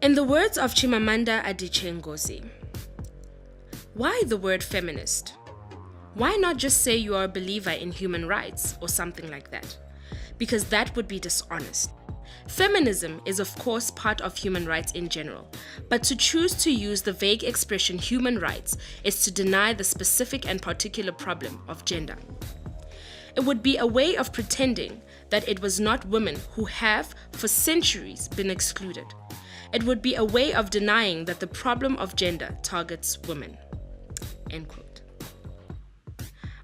In the words of Chimamanda Adichie Ngozi, why the word feminist? Why not just say you are a believer in human rights or something like that? Because that would be dishonest. Feminism is of course part of human rights in general, but to choose to use the vague expression human rights is to deny the specific and particular problem of gender. It would be a way of pretending that it was not women who have, for centuries, been excluded. It would be a way of denying that the problem of gender targets women. End quote.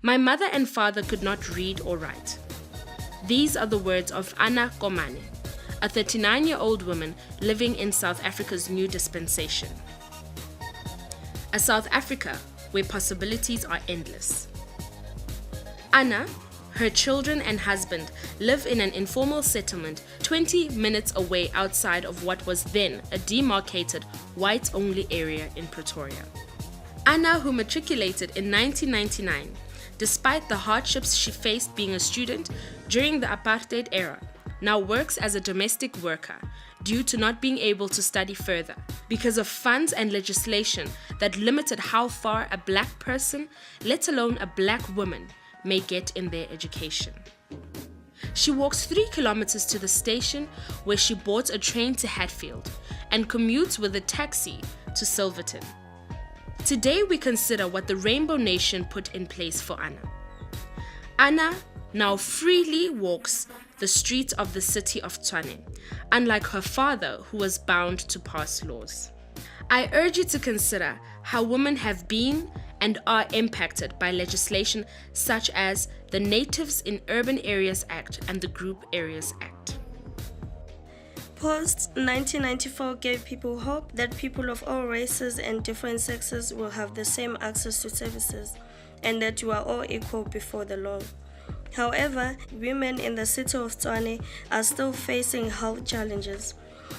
My mother and father could not read or write. These are the words of Anna Komane, a 39-year-old woman living in South Africa's new dispensation. A South Africa where possibilities are endless. Anna, her children and husband live in an informal settlement 20 minutes away outside of what was then a demarcated white-only area in Pretoria. Anna, who matriculated in 1999, despite the hardships she faced being a student during the apartheid era, now works as a domestic worker due to not being able to study further because of funds and legislation that limited how far a black person, let alone a black woman, may get in their education. She walks 3 kilometers to the station where she boards a train to Hatfield and commutes with a taxi to Silverton. Today we consider what the Rainbow Nation put in place for Anna. Anna now freely walks the streets of the city of Tshwane, unlike her father who was bound to pass laws. I urge you to consider how women have been and are impacted by legislation such as the Natives in Urban Areas Act and the Group Areas Act. Post-1994 gave people hope that people of all races and different sexes will have the same access to services and that you are all equal before the law. However, women in the city of Tshwane are still facing health challenges.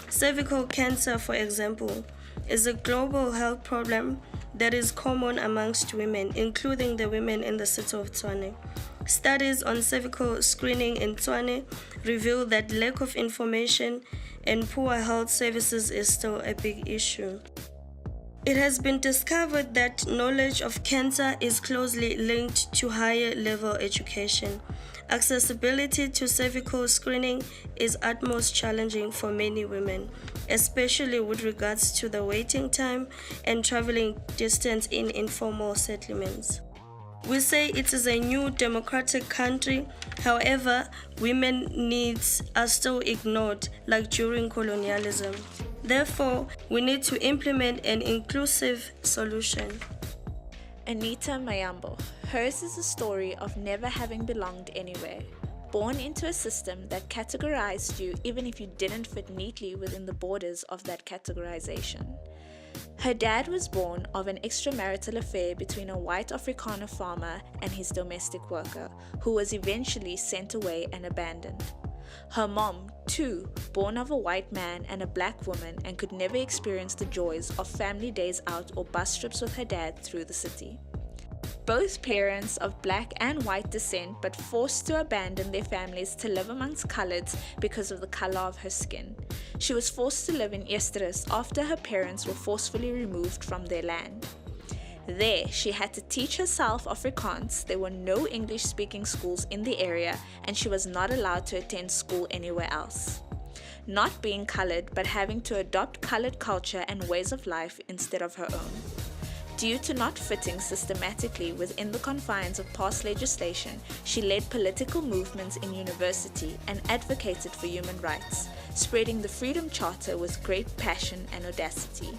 Cervical cancer, for example, is a global health problem that is common amongst women, including the women in the city of Tshwane. Studies on cervical screening in Tshwane reveal that lack of information and poor health services is still a big issue. It has been discovered that knowledge of cancer is closely linked to higher level education. Accessibility to cervical screening is utmost challenging for many women, especially with regards to the waiting time and traveling distance in informal settlements. We say it is a new democratic country, however, women's needs are still ignored like during colonialism. Therefore, we need to implement an inclusive solution. Anita Mayambo. Hers is a story of never having belonged anywhere. Born into a system that categorized you even if you didn't fit neatly within the borders of that categorization. Her dad was born of an extramarital affair between a white Afrikaner farmer and his domestic worker, who was eventually sent away and abandoned. Her mom, too, born of a white man and a black woman and could never experience the joys of family days out or bus trips with her dad through the city. Both parents of black and white descent, but forced to abandon their families to live amongst coloureds because of the colour of her skin. She was forced to live in Esterus after her parents were forcefully removed from their land. There, she had to teach herself Afrikaans. There were no English-speaking schools in the area, and she was not allowed to attend school anywhere else. Not being coloured, but having to adopt coloured culture and ways of life instead of her own. Due to not fitting systematically within the confines of past legislation, she led political movements in university and advocated for human rights, spreading the Freedom Charter with great passion and audacity.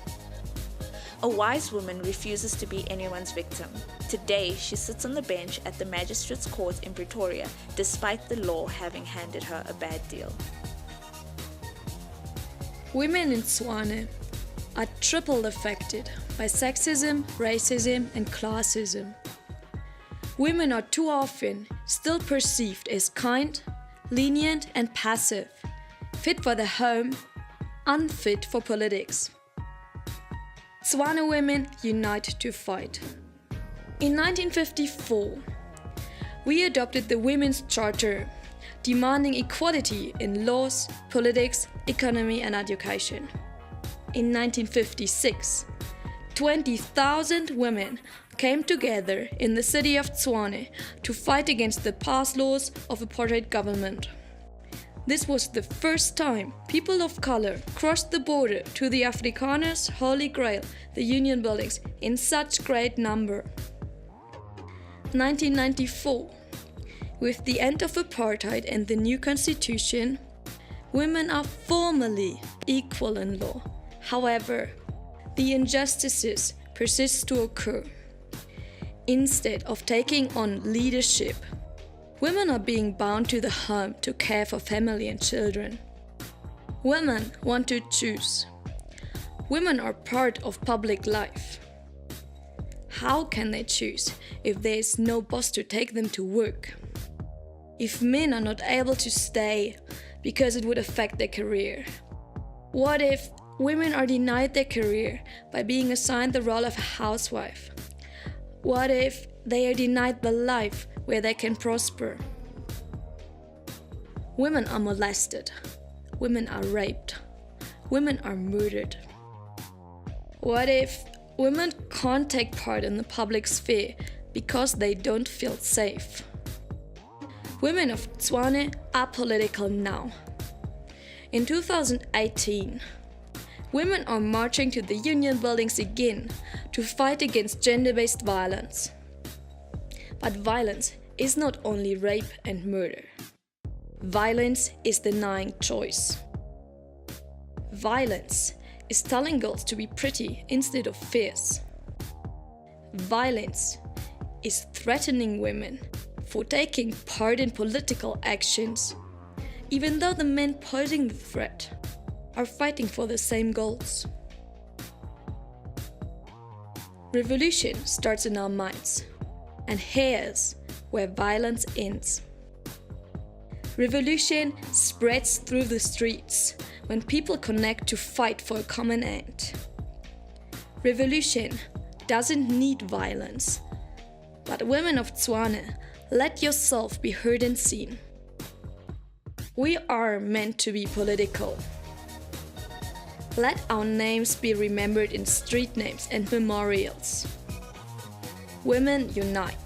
A wise woman refuses to be anyone's victim. Today, she sits on the bench at the Magistrates Court in Pretoria, despite the law having handed her a bad deal. Women in Tshwane are triple affected by sexism, racism, and classism. Women are too often still perceived as kind, lenient, and passive, fit for the home, unfit for politics. Tshwane women unite to fight. In 1954, we adopted the Women's Charter, demanding equality in laws, politics, economy, and education. In 1956, 20,000 women came together in the city of Tshwane to fight against the past laws of apartheid government. This was the first time people of color crossed the border to the Afrikaners' Holy Grail, the Union buildings, in such great number. 1994. With the end of apartheid and the new constitution, women are formally equal in law. However, the injustices persist to occur. Instead of taking on leadership, women are being bound to the home to care for family and children. Women want to choose. Women are part of public life. How can they choose if there is no boss to take them to work? If men are not able to stay because it would affect their career? What if women are denied their career by being assigned the role of a housewife? What if they are denied the life where they can prosper? Women are molested. Women are raped. Women are murdered. What if women can't take part in the public sphere because they don't feel safe? Women of Tshwane are political now. In 2018, women are marching to the union buildings again to fight against gender-based violence. But violence is not only rape and murder. Violence is denying choice. Violence is telling girls to be pretty instead of fierce. Violence is threatening women for taking part in political actions, even though the men posing the threat are fighting for the same goals. Revolution starts in our minds, and here's where violence ends. Revolution spreads through the streets when people connect to fight for a common end. Revolution doesn't need violence, but women of Tshwane, let yourself be heard and seen. We are meant to be political. Let our names be remembered in street names and memorials. Women unite.